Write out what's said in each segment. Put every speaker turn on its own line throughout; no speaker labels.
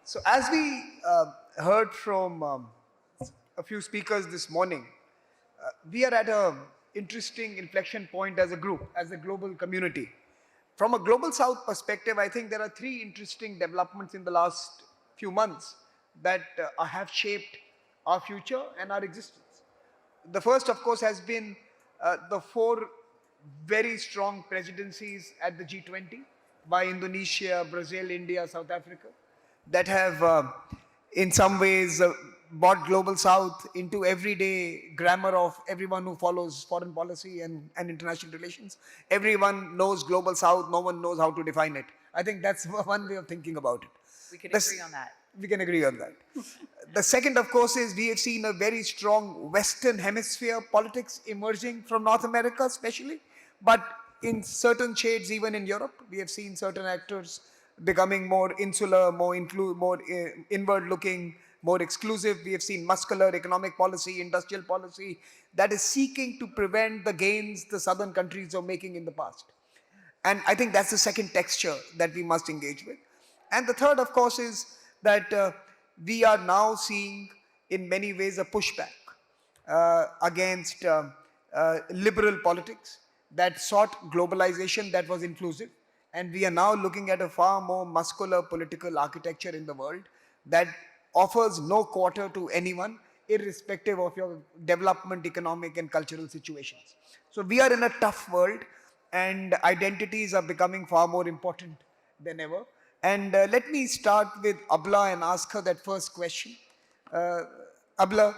So as we heard from a few speakers this morning, we are at an interesting inflection point as a group, as a global community. From a global south perspective, I think there are three interesting developments in the last few months that have shaped our future and our existence. The first, of course, has been the four very strong presidencies at the G20 by Indonesia, Brazil, India, South Africa, that have, in some ways, brought Global South into everyday grammar of everyone who follows foreign policy and international relations. Everyone knows Global South, no one knows how to define it. I think that's one way of thinking about it.
We can agree on that.
We can agree on that. The second, of course, is we have seen a very strong Western Hemisphere politics emerging from North America, especially, but in certain shades, even in Europe, we have seen certain actors becoming more insular, more inward-looking, more exclusive. We have seen muscular economic policy, industrial policy that is seeking to prevent the gains the southern countries are making in the past. And I think that's the second texture that we must engage with. And the third, of course, is that we are now seeing, in many ways, a pushback against liberal politics that sought globalization that was inclusive. And we are now looking at a far more muscular political architecture in the world that offers no quarter to anyone, irrespective of your development, economic, and cultural situations. So we are in a tough world, and identities are becoming far more important than ever. And let me start with Abla and ask her that first question. Abla,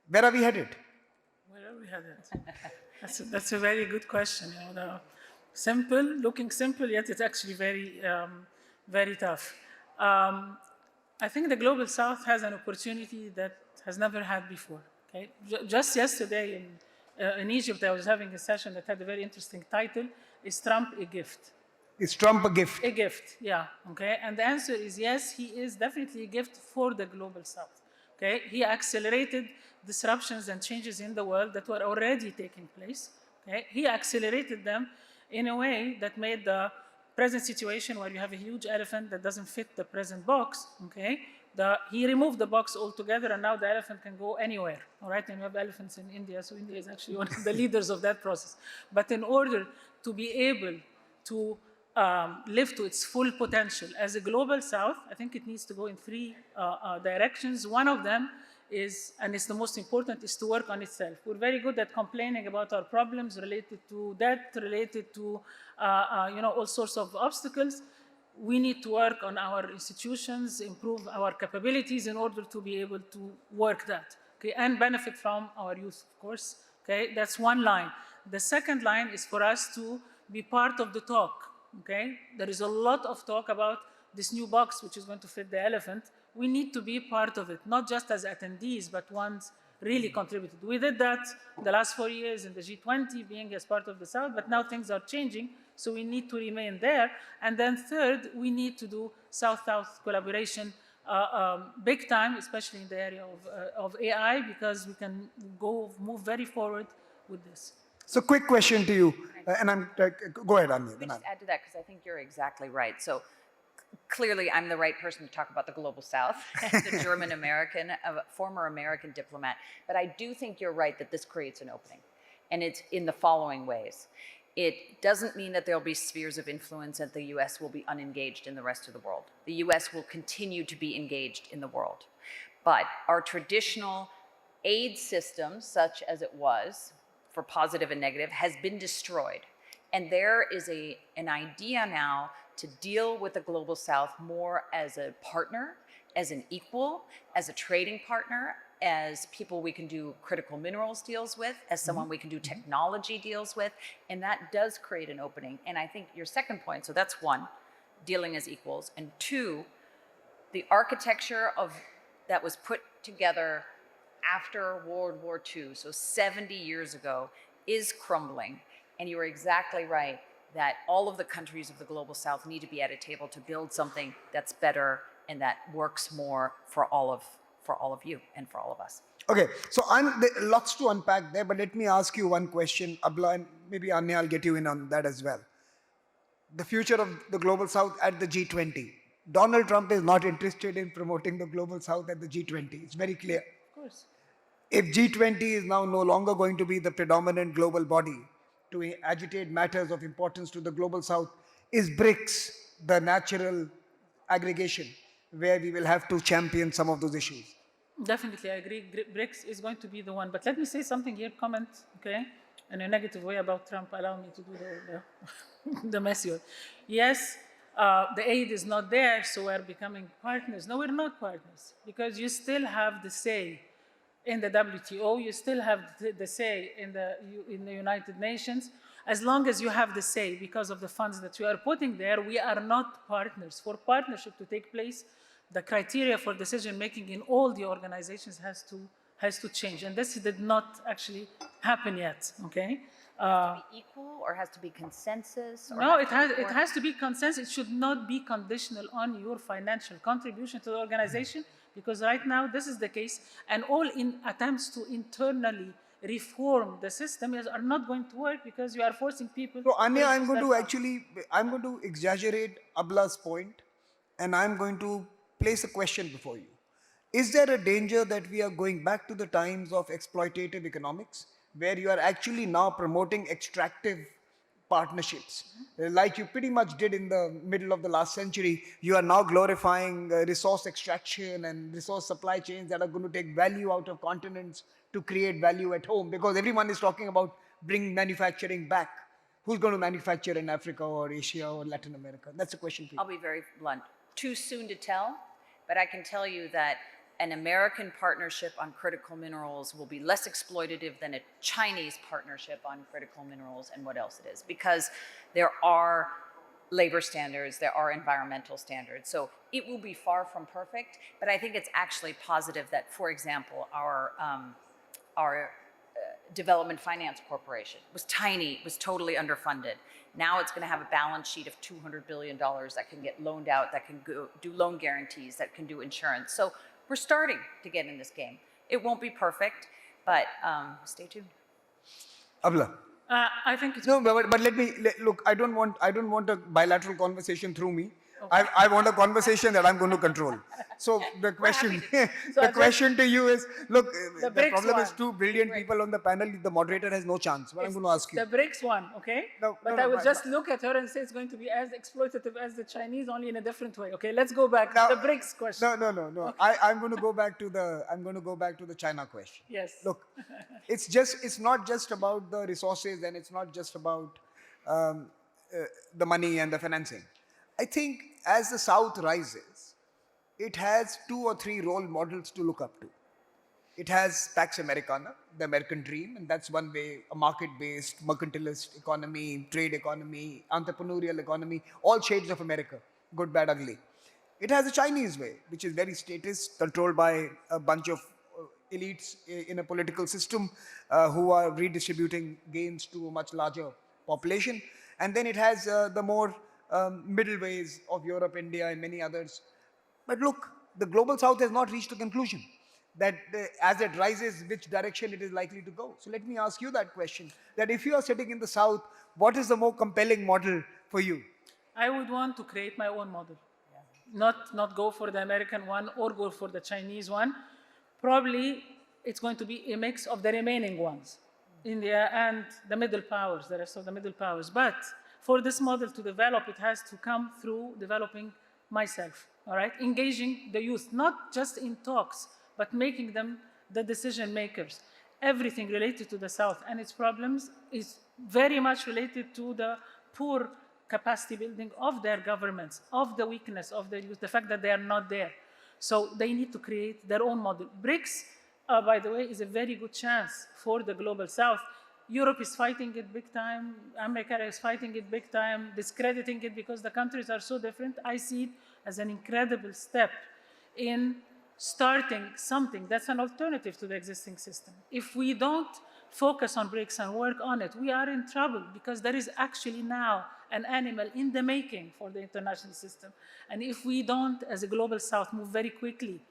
where are we headed?
Where are we headed? That's a very good question. Simple, looking simple, yet it's actually very tough. I think the Global South has an opportunity that has never had before. Okay? Just yesterday in Egypt, I was having a session that had a very interesting title, Is Trump a Gift?
Is Trump a gift?
A gift, yeah, okay? And the answer is yes, he is definitely a gift for the Global South, okay? He accelerated disruptions and changes in the world that were already taking place, okay? He accelerated them in a way that made the present situation where you have a huge elephant that doesn't fit the present box, okay? He removed the box altogether, and now the elephant can go anywhere, all right? And you have elephants in India, so India is actually one of the leaders of that process. But in order to be able to live to its full potential as a global south, I think it needs to go in three directions. One of them is, and it's the most important, is to work on itself. We're very good at complaining about our problems related to debt, related to all sorts of obstacles. We need to work on our institutions, improve our capabilities in order to be able to work that, okay, and benefit from our youth, of course. Okay, that's one line. The second line is for us to be part of the talk. Okay, there is a lot of talk about this new box which is going to fit the elephant. We need to be part of it, not just as attendees, but ones really contributed. We did that the last 4 years in the G20, being as part of the South, but now things are changing, so we need to remain there. And then third, we need to do South-South collaboration big time, especially in the area of AI, because we can move very forward with this.
So quick question to you, and go ahead, Anja.
Let me just add to that, because I think you're exactly right. So clearly, I'm the right person to talk about the Global South, as a German American, a former American diplomat. But I do think you're right that this creates an opening, and it's in the following ways. It doesn't mean that there'll be spheres of influence and the U.S. will be unengaged in the rest of the world. The U.S. will continue to be engaged in the world. But our traditional aid system, such as it was, for positive and negative, has been destroyed. And there is an idea now to deal with the Global South more as a partner, as an equal, as a trading partner, as people we can do critical minerals deals with, as someone we can do technology deals with, and that does create an opening. And I think your second point, so that's one, dealing as equals, and two, the architecture that was put together after World War II, so 70 years ago, is crumbling. And you are exactly right that all of the countries of the Global South need to be at a table to build something that's better and that works more for all of you and for all of us.
Okay, so lots to unpack there, but let me ask you one question, Abla, and maybe Anja, I'll get you in on that as well. The future of the Global South at the G20. Donald Trump is not interested in promoting the global south at the G20. It's very clear.
Of course.
If G20 is now no longer going to be the predominant global body to agitate matters of importance to the global south, is BRICS the natural aggregation where we will have to champion some of those issues?
Definitely, I agree. BRICS is going to be the one. But let me say something here, comment, okay, in a negative way about Trump. Allow me to do the messy one. Yes, the aid is not there, so we're becoming partners. No, we're not partners because you still have the say in the WTO. You still have the say in the United Nations. As long as you have the say because of the funds that you are putting there, we are not partners. For partnership to take place, the criteria for decision making in all the organizations has to change, and this did not actually happen yet. Okay.
Be equal, or has to be consensus? Or
No, it has to be consensus. It should not be conditional on your financial contribution to the organization, because right now this is the case, and all in attempts to internally reform the system are not going to work because you are forcing people.
So Anya, I'm
to
going to exaggerate Abla's point, and I'm going to place a question before you. Is there a danger that we are going back to the times of exploitative economics, where you are actually now promoting extractive partnerships, like you pretty much did in the middle of the last century? You are now glorifying resource extraction and resource supply chains that are going to take value out of continents to create value at home, because everyone is talking about bringing manufacturing back. Who's going to manufacture in Africa or Asia or Latin America? That's a question for you.
I'll be very blunt. Too soon to tell, but I can tell you that an American partnership on critical minerals will be less exploitative than a Chinese partnership on critical minerals and what else it is, because there are labor standards, there are environmental standards. So it will be far from perfect, but I think it's actually positive that, for example, our Development Finance Corporation was tiny, was totally underfunded. Now it's going to have a balance sheet of $200 billion that can get loaned out, that can do loan guarantees, that can do insurance. So we're starting to get in this game. It won't be perfect, but stay tuned.
Abla.
I think it's
No, but look. I don't want a bilateral conversation through me. Okay. I want a conversation that I'm going to control. So the question, the question to you is: look, the problem is two brilliant people on the panel. The moderator has no chance. But I'm going to ask you.
The BRICS one, okay? I would just look at her and say it's going to be as exploitative as the Chinese, only in a different way. Okay, let's go back to the BRICS question.
No. Okay. I'm going to go back to the China question.
Yes.
Look, it's not just about the resources, and it's not just about the money and the financing. I think as the South rises, it has 2 or 3 role models to look up to. It has Pax Americana, the American dream, and that's one way, a market-based, mercantilist economy, trade economy, entrepreneurial economy, all shades of America, good, bad, ugly. It has a Chinese way, which is very statist, controlled by a bunch of elites in a political system who are redistributing gains to a much larger population. And then it has the more middle ways of Europe, India, and many others. But look, the global south has not reached a conclusion that as it rises, which direction it is likely to go. So let me ask you that question, that if you are sitting in the south, what is the more compelling model for you?
I would want to create my own model. Not go for the American one or go for the Chinese one. Probably it's going to be a mix of the remaining ones, India and the middle powers, the rest of the middle powers. But for this model to develop, it has to come through developing myself, all right? Engaging the youth, not just in talks, but making them the decision makers. Everything related to the South and its problems is very much related to the poor capacity building of their governments, of the weakness of their youth, the fact that they are not there. So they need to create their own model. BRICS, by the way, is a very good chance for the global South. Europe is fighting it big time. America is fighting it big time, discrediting it because the countries are so different. I see it as an incredible step in starting something that's an alternative to the existing system. If we don't focus on BRICS and work on it, we are in trouble because there is actually now an animal in the making for the international system. And if we don't, as a global South, move very quickly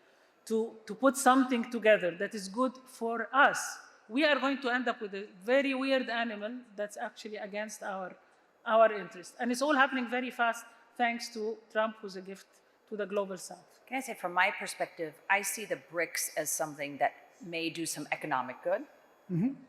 to put something together that is good for us, we are going to end up with a very weird animal that's actually against our interest. And it's all happening very fast thanks to Trump, who's a gift to the global south.
Can I say, from my perspective, I see the BRICS as something that may do some economic good.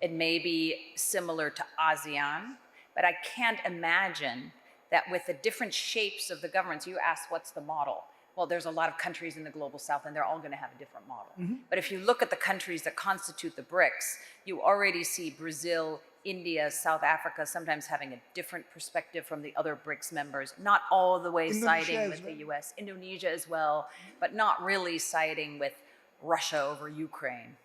It may be similar to ASEAN, but I can't imagine that with the different shapes of the governments, you asked what's the model. Well, there's a lot of countries in the global south and they're all going to have a different model. But if you look at the countries that constitute the BRICS, you already see Brazil, India, South Africa sometimes having a different perspective from the other BRICS members, not all the way siding with the US, Indonesia as well, but not really siding with Russia over Ukraine.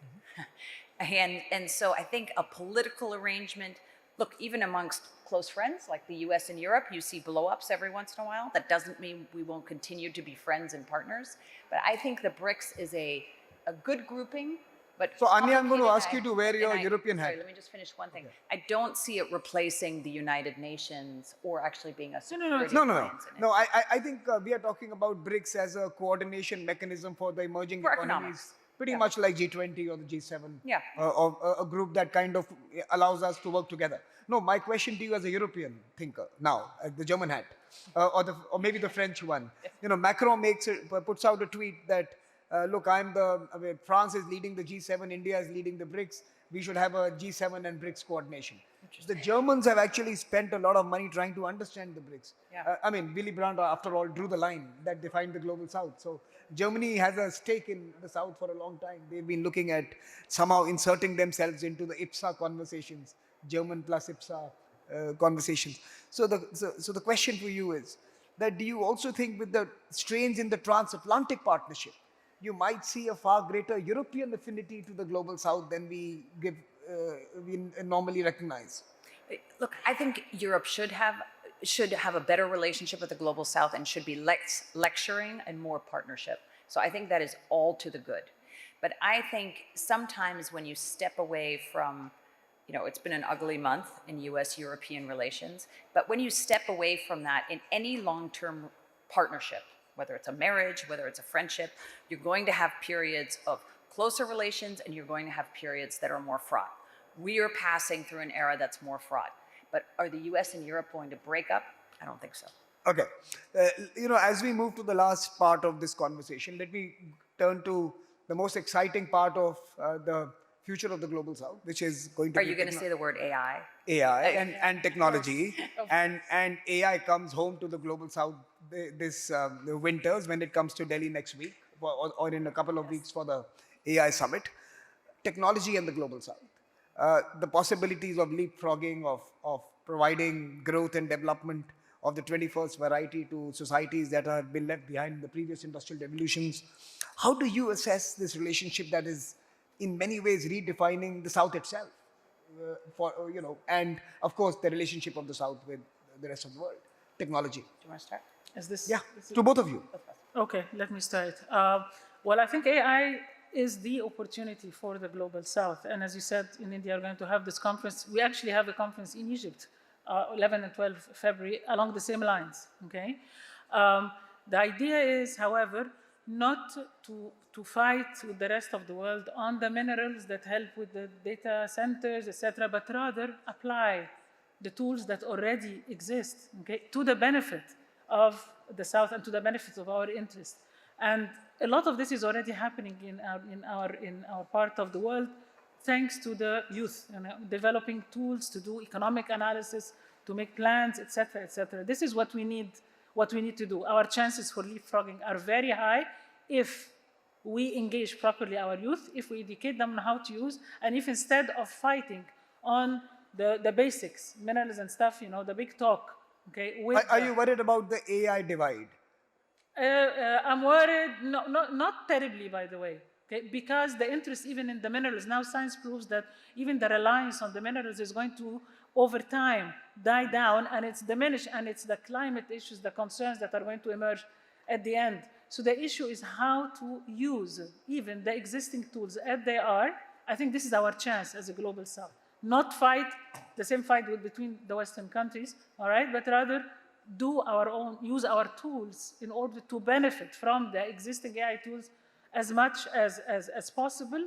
And so I think a political arrangement, look, even amongst close friends like the US and Europe, you see blow-ups every once in a while. That doesn't mean we won't continue to be friends and partners. But I think the BRICS is a good grouping. But
so Anja, I'm going to ask you to wear your European hat.
Sorry, let me just finish one thing. I don't see it replacing the United Nations or actually being a security alliance in it.
No, I think we are talking about BRICS as a coordination mechanism for the emerging
For
economies.
economics.
Pretty much like G20 or the G7,
Yeah.
or a group that kind of allows us to work together. No, my question to you as a European thinker now, the German hat, or maybe the French one. You know, Macron puts out a tweet that, look, France is leading the G7, India is leading the BRICS. We should have a G7 and BRICS coordination. The Germans have actually spent a lot of money trying to understand the BRICS.
Yeah.
I mean, Willy Brandt, after all, drew the line that defined the global south. So Germany has a stake in the south for a long time. They've been looking at somehow inserting themselves into the IPSA conversations, German plus IPSA conversations. So the question for you is that, do you also think with the strains in the transatlantic partnership, you might see a far greater European affinity to the global south than we normally recognize?
Look, I think Europe should have a better relationship with the global south and should be less lecturing and more partnership. So I think that is all to the good. But I think sometimes when you step away from, you know, it's been an ugly month in US-European relations, but when you step away from that in any long-term partnership, whether it's a marriage, whether it's a friendship, you're going to have periods of closer relations and you're going to have periods that are more fraught. We are passing through an era that's more fraught. But are the US and Europe going to break up? I don't think so.
Okay. You know, as we move to the last part of this conversation, let me turn to the most exciting part of the future of the global south, which is going to
be... Are you going to say the word AI?
AI and technology. And AI comes home to the global south this the winters when it comes to Delhi next week, or in a couple of weeks for the AI summit. Technology and the global south. The possibilities of leapfrogging, of providing growth and development of the 21st variety to societies that have been left behind in the previous industrial revolutions. How do you assess this relationship that is in many ways redefining the South itself? And of course the relationship of the South with the rest of the world, technology.
Do you want to start?
Is this?
Yeah, to both of you.
Okay, let me start. Well, I think AI is the opportunity for the global south. And as you said, in India, we're going to have this conference. We actually have a conference in Egypt, 11 and 12 February, along the same lines, okay? The idea is, however, not to fight with the rest of the world on the minerals that help with the data centers, etc., but rather apply the tools that already exist, okay, to the benefit of the South and to the benefit of our interests. And a lot of this is already happening in our part of the world, thanks to the youth, developing tools to do economic analysis, to make plans, etc., etc. This is what we need to do. Our chances for leapfrogging are very high if we engage properly our youth, if we educate them on how to use, and if instead of fighting on the basics, minerals and stuff, the big talk, okay?
Are you worried about the AI divide?
I'm worried, not terribly, by the way, okay? Because the interest even in the minerals, now science proves that even the reliance on the minerals is going to, over time, die down, and it's diminished, and it's the climate issues, the concerns that are going to emerge at the end. So the issue is how to use even the existing tools as they are. I think this is our chance as a global South. Not fight the same fight between the Western countries, all right, but rather do our own, use our tools in order to benefit from the existing AI tools as much as possible,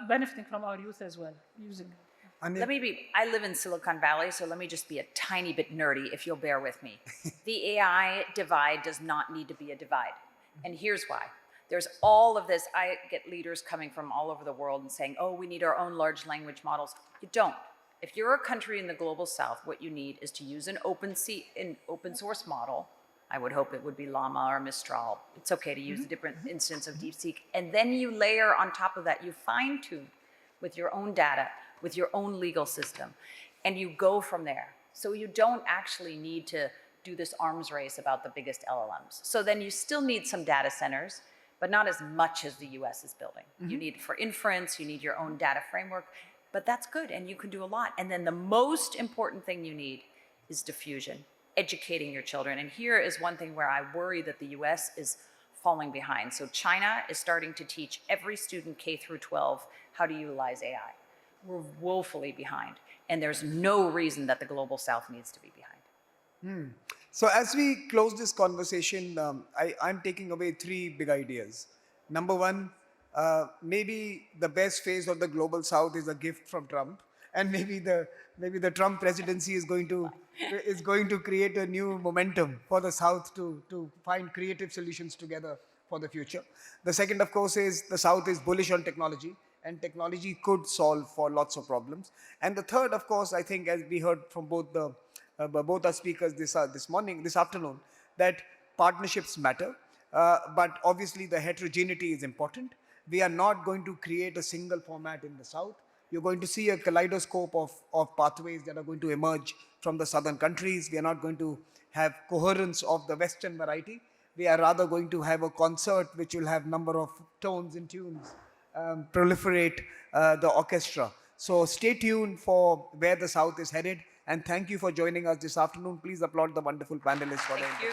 benefiting from our youth as well, using it.
I live in Silicon Valley, so let me just be a tiny bit nerdy, if you'll bear with me. The AI divide does not need to be a divide. And here's why. There's all of this. I get leaders coming from all over the world and saying, oh, we need our own large language models. You don't. If you're a country in the global south, what you need is to use an open source model. I would hope it would be Llama or Mistral. It's okay to use a different instance of DeepSeek. And then you layer on top of that, you fine tune with your own data, with your own legal system, and you go from there. So you don't actually need to do this arms race about the biggest LLMs. So then you still need some data centers, but not as much as the US is building. You need for inference, you need your own data framework, but that's good and you can do a lot. And then the most important thing you need is diffusion, educating your children. And here is one thing where I worry that the US is falling behind. So China is starting to teach every student K through 12 how to utilize AI. We're woefully behind. And there's no reason that the global south needs to be behind.
So as we close this conversation, I'm taking away 3 big ideas. Number one, maybe the best phase of the global south is a gift from Trump, and maybe the Trump presidency is going to create a new momentum for the south to find creative solutions together for the future. The second, of course, is the south is bullish on technology, and technology could solve for lots of problems. And the third, of course, I think, as we heard from both our speakers this afternoon, that partnerships matter, but obviously the heterogeneity is important. We are not going to create a single format in the south. You're going to see a kaleidoscope of pathways that are going to emerge from the southern countries. We are not going to have coherence of the western variety. We are rather going to have a concert which will have number of tones and tunes proliferate the orchestra. So stay tuned for where the south is headed. And thank you for joining us this afternoon. Please applaud the wonderful panelists for their
Thank you.